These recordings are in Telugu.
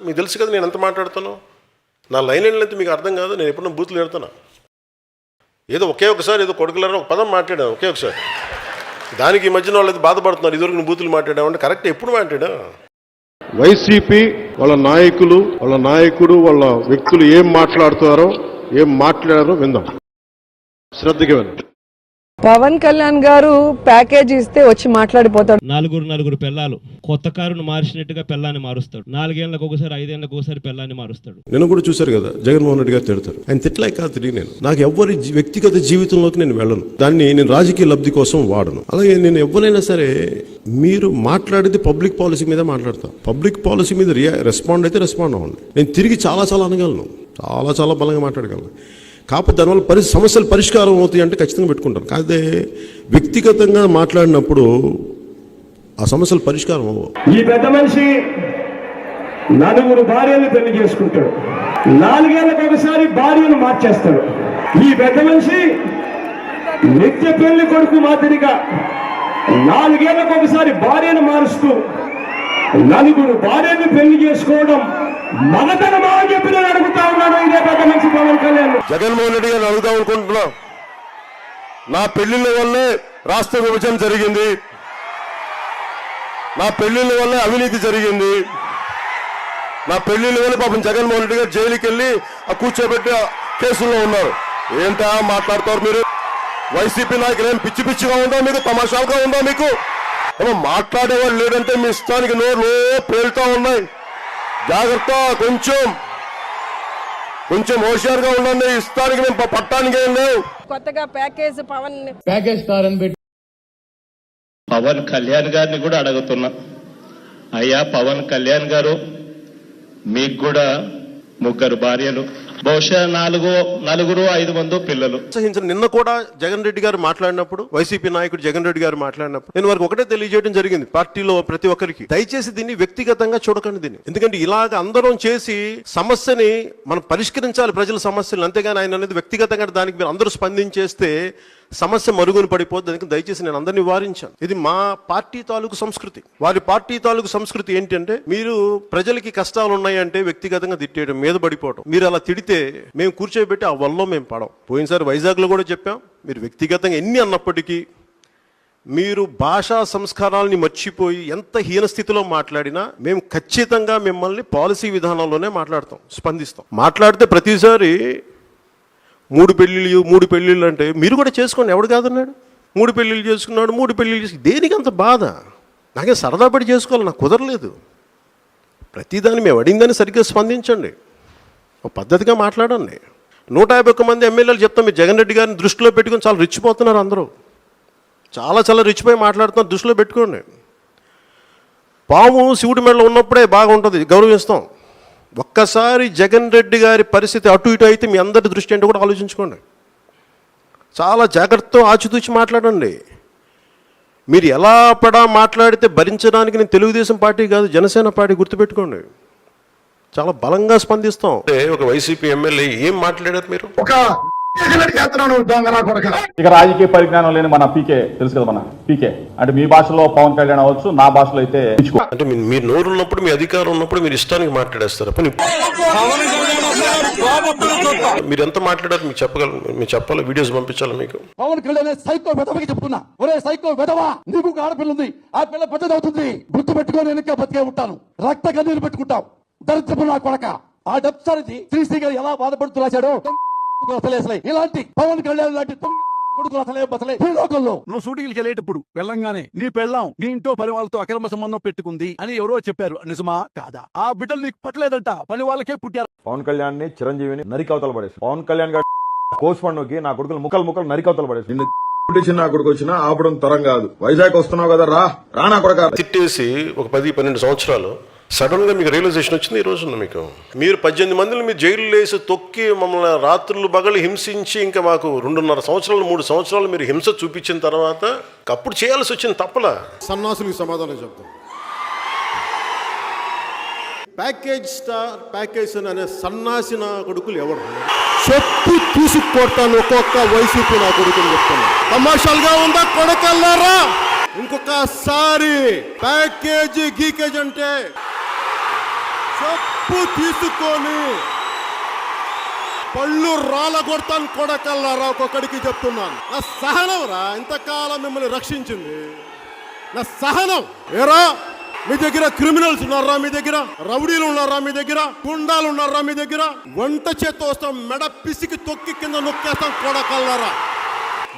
మీకు తెలుసు కదా నేను ఎంత మాట్లాడుతాను. నా లైన్ ఏంటంటే మీకు అర్థం కాదు. నేను ఎప్పుడన్నా బూతులు పెడుతున్నా. ఏదో ఒకే ఒకసారి ఏదో కొడుకులారా ఒక పదం మాట్లాడాను ఒకే ఒకసారి. దానికి ఈ మధ్యన వాళ్ళు బాధపడుతున్నారు. ఇదివరకు నేను బూతులు మాట్లాడామంటే కరెక్ట్ ఎప్పుడు మాట్లాడా. వైసీపీ వాళ్ళ నాయకుడు వాళ్ళ వ్యక్తులు ఏం మాట్లాడుతారో ఏం మాట్లాడారో విందాం. శ్రద్ధగా విందాం. పవన్ కళ్యాణ్ గారు ప్యాకేజ్ ఇస్తే వచ్చి మాట్లాడిపోతాడు. నలుగురు పిల్లలు కొత్త కారును మార్చినట్టుగా పిల్లాన్ని మారుస్తాడు. 4 ఏళ్లకు ఒకసారి 5 ఏళ్లకు ఒకసారి పిల్లాన్ని మారుస్తాడు. నేను కూడా చూశారు కదా జగన్మోహన్ రెడ్డి గారు తిడతారు. ఆయన తిట్టలే కాదు తిరిగి నేను నాకు ఎవరి వ్యక్తిగత జీవితంలోకి నేను వెళ్ళను. దాన్ని నేను రాజకీయ లబ్ధి కోసం వాడను. అలాగే నేను ఎవరైనా సరే మీరు మాట్లాడేది పబ్లిక్ పాలసీ మీద మాట్లాడతాను. పబ్లిక్ పాలసీ మీద రెస్పాండ్ అయితే రెస్పాండ్ అవ్వండి. నేను తిరిగి చాలా అనగలను. చాలా బలంగా మాట్లాడగలను. కాకపోతే దానివల్ల సమస్యలు పరిష్కారం అవుతాయి అంటే ఖచ్చితంగా పెట్టుకుంటాను. కాకపోతే వ్యక్తిగతంగా మాట్లాడినప్పుడు ఆ సమస్యలు పరిష్కారం అవ్వవు. ఈ పెద్ద మనిషి 4 భార్యలు పెళ్లి చేసుకుంటాడు. 4 ఏళ్లకు ఒకసారి భార్యను మార్చేస్తాడు. ఈ పెద్ద మనిషి నిత్య పెళ్లి కొడుకు మాదిరిగా 4 ఏళ్లకు ఒకసారి భార్యను మారుస్తూ 4 భార్యను పెళ్లి చేసుకోవడం మగతనమా అని చెప్పి నేను అడుగుతా ఉన్నాను. ఇదే పెద్ద మనిషి పవన్ కళ్యాణ్. జగన్మోహన్ రెడ్డి గారిని అడుగుదాం అనుకుంటున్నా. నా పెళ్లిళ్ళ వల్లే రాష్ట్ర విభజన జరిగింది. నా పెళ్లిళ్ళ వల్లే అవినీతి జరిగింది. నా పెళ్లిళ్ళ వల్ల పాపం జగన్మోహన్ రెడ్డి గారు జైలుకి వెళ్ళి కూర్చోబెట్టి కేసుల్లో ఉన్నారు. ఏంటా మాట్లాడతారు మీరు? వైసీపీ నాయకులు ఏం పిచ్చిగా ఉందా మీకు? తమాషాలుగా ఉందా మీకు? ఏమో మాట్లాడేవాళ్ళు లేదంటే మీ ఇష్టానికి నోరు పేలుతా ఉన్నాయి. జాగ్రత్త, కొంచెం హోషియారుగా ఉండండి. ఇష్టానికి మేము పట్టానికి ఏం లేవు. కొత్తగా ప్యాకేజ్ కారని పెట్టి పవన్ కళ్యాణ్ గారిని కూడా అడుగుతున్నా. అయ్యా పవన్ కళ్యాణ్ గారు, మీకు కూడా 3 భార్యలు, బహుశా 4-5 మంది పిల్లలు. నిన్న కూడా జగన్ రెడ్డి గారు మాట్లాడినప్పుడు, వైసీపీ నాయకుడు జగన్ రెడ్డి గారు మాట్లాడినప్పుడు నేను వారికి ఒకటే తెలియజేయడం జరిగింది. పార్టీలో ప్రతి ఒక్కరికి దయచేసి దీన్ని వ్యక్తిగతంగా చూడకండి దీన్ని. ఎందుకంటే ఇలాగ అందరం చేసి సమస్యని మనం పరిష్కరించాలి, ప్రజల సమస్యలు. అంతేగాని ఆయన అనేది వ్యక్తిగతంగా దానికి మీరు అందరూ స్పందించేస్తే సమస్య మరుగున పడిపోద్ది. అందుకని దయచేసి నేను అందరినీ వారించాను. ఇది మా పార్టీ తాలూకు సంస్కృతి. వారి పార్టీ తాలూకు సంస్కృతి ఏంటంటే మీరు ప్రజలకి కష్టాలు ఉన్నాయంటే వ్యక్తిగతంగా తిట్టేయడం, మీద పడిపోవడం. మీరు అలా తిడితే మేము కూర్చోబెట్టి ఆ వల్ల మేము పడం. పోయినసారి వైజాగ్లో కూడా చెప్పాం. మీరు వ్యక్తిగతంగా ఎన్ని అన్నప్పటికీ మీరు భాషా సంస్కారాలని మర్చిపోయి ఎంత హీనస్థితిలో మాట్లాడినా మేము ఖచ్చితంగా మిమ్మల్ని పాలసీ విధానంలోనే మాట్లాడతాం, స్పందిస్తాం. మాట్లాడితే ప్రతిసారి 3 పెళ్ళిళ్ళు అంటే మీరు కూడా చేసుకోండి. ఎవడు కాదన్నాడు? 3 పెళ్ళిళ్ళు చేసుకున్నాడు, 3 పెళ్ళిళ్ళు చేసుకు దేనికి అంత బాధ? నాకే సరదా పడి చేసుకోవాలి, నాకు కుదరలేదు. ప్రతిదాన్ని మేము అడిగిందని సరిగ్గా స్పందించండి, ఒక పద్ధతిగా మాట్లాడండి. 151 మంది ఎమ్మెల్యేలు చెప్తాం. మీరు జగన్ రెడ్డి గారిని దృష్టిలో పెట్టుకుని చాలా రిచ్చిపోతున్నారు. అందరూ చాలా రిచ్చిపోయి మాట్లాడుతున్నారు. దృష్టిలో పెట్టుకోండి. పాము శివుడి మెడలో ఉన్నప్పుడే బాగుంటుంది, గౌరవిస్తాం. ఒక్కసారి జగన్ రెడ్డి గారి పరిస్థితి అటు ఇటు అయితే మీ అందరి దృష్టి ఏంటో కూడా ఆలోచించుకోండి. చాలా జాగ్రత్తతో ఆచితూచి మాట్లాడండి. మీరు ఎలా మాట్లాడితే భరించడానికి నేను తెలుగుదేశం పార్టీ కాదు, జనసేన పార్టీ, గుర్తుపెట్టుకోండి. చాలా బలంగా స్పందిస్తాం. ఒక వైసీపీ ఎమ్మెల్యే ఏం మాట్లాడారు మీరు? ఇక రాజకీయ పరిజ్ఞానం లేని మన పీకే తెలుసు కదా, మన పీకే అంటే మీ భాషలో పవన్ కళ్యాణ్ అవ్వచ్చు, నా భాషలో అయితే అంటే మీరు నోరు ఉన్నప్పుడు, మీ అధికారం ఉన్నప్పుడు మీరు ఇష్టానికి మాట్లాడేస్తారు. మీరు ఎంత మాట్లాడారు మీకు చెప్పగలరు, మీరు చెప్పాలి, వీడియోస్ పంపించాలి మీకు. పవన్ కళ్యాణ్ సైకో వెధవకి చెప్తున్నా, ఒరే సైకో వెధవా, నీకు ఆడపిల్ల ఉంది, ఆ పిల్ల పెద్దదవుతుంది, గుర్తు పెట్టుకొని వెనక బతికే ఉంటాను, రక్త కన్నీరు పెట్టుకుంటావు, దరిద్రపు నా కొడక. ఆ డబ్సారిది శ్రీశ్రీ గారు ఎలా బాధపడుతూ రాశాడో ఇలాంటి పవన్ కళ్యాణ్ లాంటి నువ్వు షూటింగ్కి వెళ్ళేటప్పుడు వెళ్ళంగానే నీ పెళ్ళాం నీ ఇంట్లో పని వాళ్ళతో అక్రమ సంబంధం పెట్టుకుంది అని ఎవరో చెప్పారు, నిజమా కాదా? ఆ బిడ్డలు నీకు పట్టలేదంట, పని వాళ్ళకే పుట్టారు. పవన్ కళ్యాణ్ ని, చిరంజీవిని నరికవతలు పడేసి, పవన్ కళ్యాణ్ గారు కోచ్ పండుగకి నా కొడుకులు ముక్కలు నరికవతలు పడేసి, నా కొడుకు వచ్చినా ఆపడం తరం కాదు. వైజాగ్ వస్తున్నావు కదా, రా నా కొడుక. తిట్టేసి ఒక 10-12 సంవత్సరాలు సడన్ గా మీకు రియలైజేషన్ వచ్చింది ఈ రోజున. మీరు 18 మందిని మీరు జైలు వేసి తొక్కి మమ్మల్ని రాత్రులు పగలు హింసించి ఇంకా మాకు 2.5 సంవత్సరాలు 3 సంవత్సరాలు మీరు హింస చూపించిన తర్వాత అప్పుడు చేయాల్సి వచ్చింది తప్పలా. సన్నాసులకు సమాధానం చెప్తాం. ప్యాకేజ్ అనే సన్నాసి నా కొడుకులు ఎవరు చెప్పు తీసుకొడతాను. ఒక్కొక్క వైసీపీ నా కొడుకులు చెప్తాను. తమాషాలుగా ఉందా కొడకల్లారా? ఇంకొకసారి ప్యాకేజీ గీకేజ్ అంటే చెప్పు తీసుకొని పళ్ళు రాలగొడతాను కొడకల్లారా. ఒక్కొక్కడికి చెప్తున్నాను, నా సహనం రా ఇంతకాలం మిమ్మల్ని రక్షించింది, నా సహనం. ఏరా మీ దగ్గర క్రిమినల్స్ ఉన్నారా, మీ దగ్గర రౌడీలు ఉన్నారా, మీ దగ్గర గుండాలు ఉన్నారా, మీ దగ్గర వంట చేత్తో వస్తాం, మెడ పిసికి తొక్కి కింద నొక్కేస్తాం కొడకల్లారా.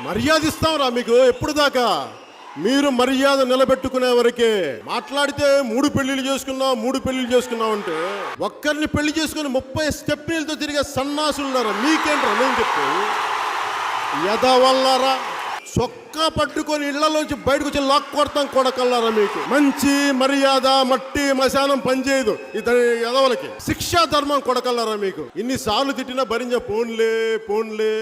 మర్యాద ఇస్తాం రా మీకు. ఎప్పుడు దాకా మీరు మర్యాద నిలబెట్టుకునే వరకే. మాట్లాడితే 3 పెళ్లిళ్ళు చేసుకున్నాం అంటే ఒక్కరిని పెళ్లి చేసుకుని 30 స్టెప్నీలతో తిరిగే సన్నాసులున్నారా. మీకేంట్రా నేను చెప్పు ఎదవల్లారా. చొక్కా పట్టుకొని ఇళ్లలోంచి బయటకు వచ్చి లాక్ కొడతాం కొడకల్లారా. మీకు మంచి మర్యాద మట్టి మశానం పనిచేయదు ఇతని ఎదవలకి. శిక్షా ధర్మం కొడకల్లారా. మీకు ఇన్నిసార్లు తిట్టినా భరించే పోన్లే.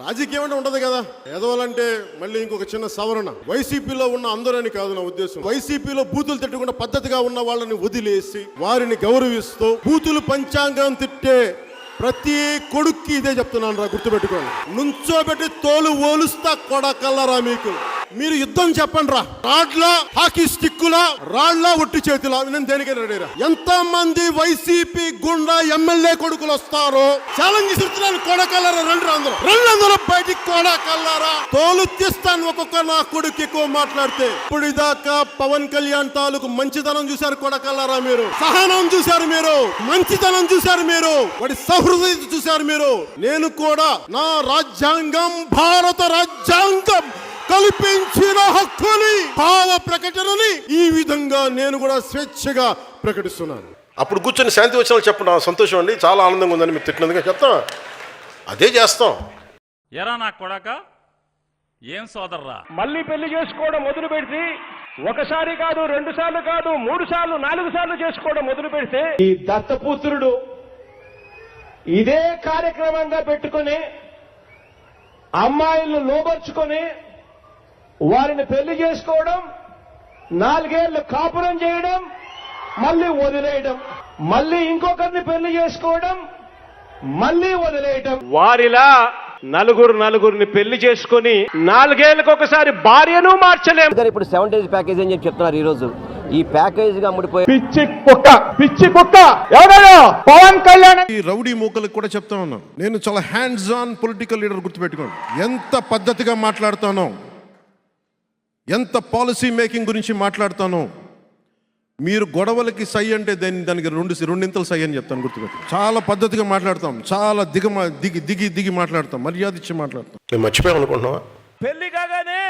రాజకీయం అంటే ఉండదు కదా. ఎదవాలంటే మళ్ళీ ఇంకొక చిన్న సవరణ. వైసీపీలో ఉన్న అందరని కాదు నా ఉద్దేశం. వైసీపీలో బూతులు తిట్టకుండా పద్ధతిగా ఉన్న వాళ్ళని వదిలేసి వారిని గౌరవిస్తూ బూతులు పంచాంగం తిట్టే ప్రతి కొడుక్కి ఇదే చెప్తున్నాను రా, గుర్తుపెట్టుకోండి. నుంచోబెట్టి తోలు ఓలుస్తా కొడకల్లారా. మీకు మీరు యుద్ధం చెప్పండి రా. రాడ్లా హాకీ స్టిక్కులా రాళ్లా ఒట్టి చేతిలా నేను దేనికైనా రెడీరా. ఎంత మంది వైసీపీ గుండా ఎమ్మెల్యే కొడుకులు వస్తారో ఛాలెంజ్ ఇస్తున్నాను కొడకల్లారా. రెండు బయటికి కొడకల్లారా. తోలు తీస్తాను ఒక్కొక్క నా కొడుకు ఎక్కువ మాట్లాడితే. ఇప్పుడు ఇదాకా పవన్ కళ్యాణ్ తాలూకు మంచితనం చూశారు కొడకల్లారా. మీరు సహనం చూశారు, మీరు మంచితనం చూశారు, మీరు వాడి సహృదయత చూశారు మీరు. నేను కూడా నా రాజ్యాంగం భారత రాజ్యాంగం కల్పించిన హక్కుని భావ ప్రకటనని ఈ విధంగా నేను కూడా స్వేచ్ఛగా ప్రకటిస్తున్నాను. అప్పుడు కూర్చొని శాంతి వచనాలు చెప్పడం సంతోషం అండి, చాలా ఆనందంగా ఉందని మీరు తిట్టినందుకు చెప్తాం. అదే చేస్తాం. ఎరా నా కొడక ఏం సోదర్రా. మళ్ళీ పెళ్లి చేసుకోవడం మొదలు పెడితే ఒకసారి కాదు, 2 సార్లు కాదు, 3 సార్లు 4 సార్లు చేసుకోవడం మొదలు పెడితే ఈ దత్తపుత్రుడు ఇదే కార్యక్రమంగా పెట్టుకుని అమ్మాయిలను లోబర్చుకొని వారిని పెళ్లి చేసుకోవడం, 4 ఏళ్లు కాపురం చేయడం, మళ్ళీ వదిలేయడం, మళ్ళీ ఇంకొకరిని పెళ్లి చేసుకోవడం, మళ్ళీ వదిలేయడం. వారిలా నలుగురిని పెళ్లి చేసుకుని 4 ఏళ్లకు ఒకసారి భార్యను మార్చలేము. ఇప్పుడు 7 days ప్యాకేజ్ అని చెప్పి చెప్తున్నారు. ఈ రోజు ఈ ప్యాకేజ్ గా అమ్ముడిపోయి పిచ్చి కుక్క ఎవడో పవన్ కళ్యాణ్. ఈ రౌడీ మూకలకు కూడా చెప్తా ఉన్నాను, నేను చాలా హ్యాండ్స్ ఆన్ పొలిటికల్ లీడర్. గుర్తుపెట్టుకోండి, ఎంత పద్ధతిగా మాట్లాడతానో, ఎంత పాలసీ మేకింగ్ గురించి మాట్లాడతానో. మీరు గొడవలకి సై అంటే దానికి రెండింతలు సై అని చెప్తాను. గుర్తుపెట్టు, చాలా పద్ధతిగా మాట్లాడతాం, చాలా దిగి మాట్లాడతాం, మర్యాద ఇచ్చి మాట్లాడతాం. నేను మర్చిపోయాం అనుకుంటున్నావా? పెళ్లి కాగానే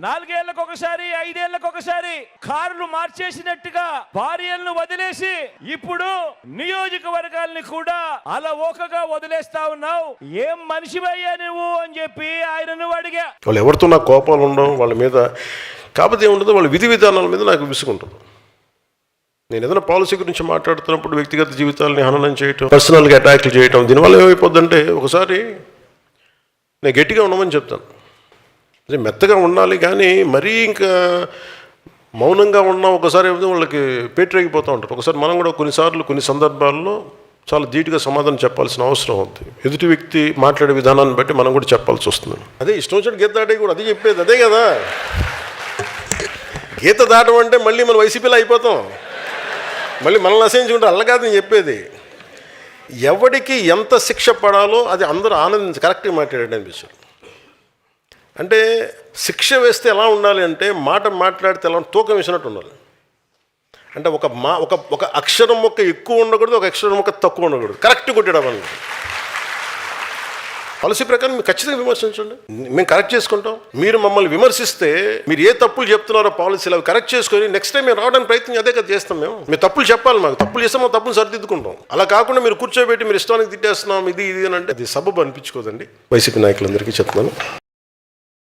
4 ఏళ్లకు ఒకసారి 5 ఏళ్లకు ఒకసారి కార్లు మార్చేసినట్టుగా భార్యలను వదిలేసి ఇప్పుడు నియోజకవర్గాల్ని కూడా అలా ఓకగా వదిలేస్తా ఉన్నావు. ఏం మనిషివయ్యా నువ్వు అని చెప్పి ఆయనను అడిగా. వాళ్ళు ఎవరితో నాకు కోపాలు ఉండవు వాళ్ళ మీద. కాకపోతే ఏముండదు, వాళ్ళ విధి విధానాల మీద నాకు విసుకుంటుంది. నేను ఏదైనా పాలసీ గురించి మాట్లాడుతున్నప్పుడు వ్యక్తిగత జీవితాలని హననం చేయటం, పర్సనల్గా అటాక్లు చేయటం, దీనివల్ల ఏమైపోద్దంటే ఒకసారి నేను గట్టిగా ఉండమని చెప్తాను, మెత్తగా ఉండాలి. కానీ మరీ ఇంకా మౌనంగా ఉన్నా ఒకసారి ఏమిటో వాళ్ళకి పేటరేగిపోతూ ఉంటారు. ఒకసారి మనం కూడా కొన్ని సందర్భాల్లో చాలా ధీటుగా సమాధానం చెప్పాల్సిన అవసరం ఉంది. ఎదుటి వ్యక్తి మాట్లాడే విధానాన్ని బట్టి మనం కూడా చెప్పాల్సి వస్తుంది. అదే ఇష్టం వచ్చినట్టు గీత దాటే కూడా అదే చెప్పేది అదే కదా. గీత దాటం అంటే మళ్ళీ మనం వైసీపీలో అయిపోతాం, మళ్ళీ మనల్ని అసహించుకుంటే అల్ల కాదు నేను చెప్పేది. ఎవడికి ఎంత శిక్ష పడాలో అది అందరూ ఆనందించి కరెక్ట్గా మాట్లాడండి అనిపిస్తుంది. అంటే శిక్ష వేస్తే ఎలా ఉండాలి అంటే మాట్లాడితే ఎలా తూకం వేసినట్టు ఉండాలి. అంటే ఒక అక్షరం మొక్క ఎక్కువ ఉండకూడదు, ఒక అక్షరం మొక్క తక్కువ ఉండకూడదు, కరెక్ట్ కొట్టడం అన్నది. పాలసీ ప్రకారం మీరు ఖచ్చితంగా విమర్శించండి, మేము కరెక్ట్ చేసుకుంటాం. మీరు మమ్మల్ని విమర్శిస్తే మీరు ఏ తప్పులు చెప్తున్నారో పాలసీలు అవి కరెక్ట్ చేసుకొని నెక్స్ట్ టైం మేము రావడానికి ప్రయత్నం అదే కదా చేస్తాం. మేము తప్పులు చెప్పాలి, మాకు తప్పులు చేస్తే మేము తప్పులు సరిదిద్దుకుంటాం. అలా కాకుండా మీరు కూర్చోబెట్టి మీరు ఇష్టానికి తిట్టేస్తున్నాం ఇది అని అంటే అది సబబు అనిపించుకోదండి. వైసీపీ నాయకులందరికీ చెప్తున్నాను.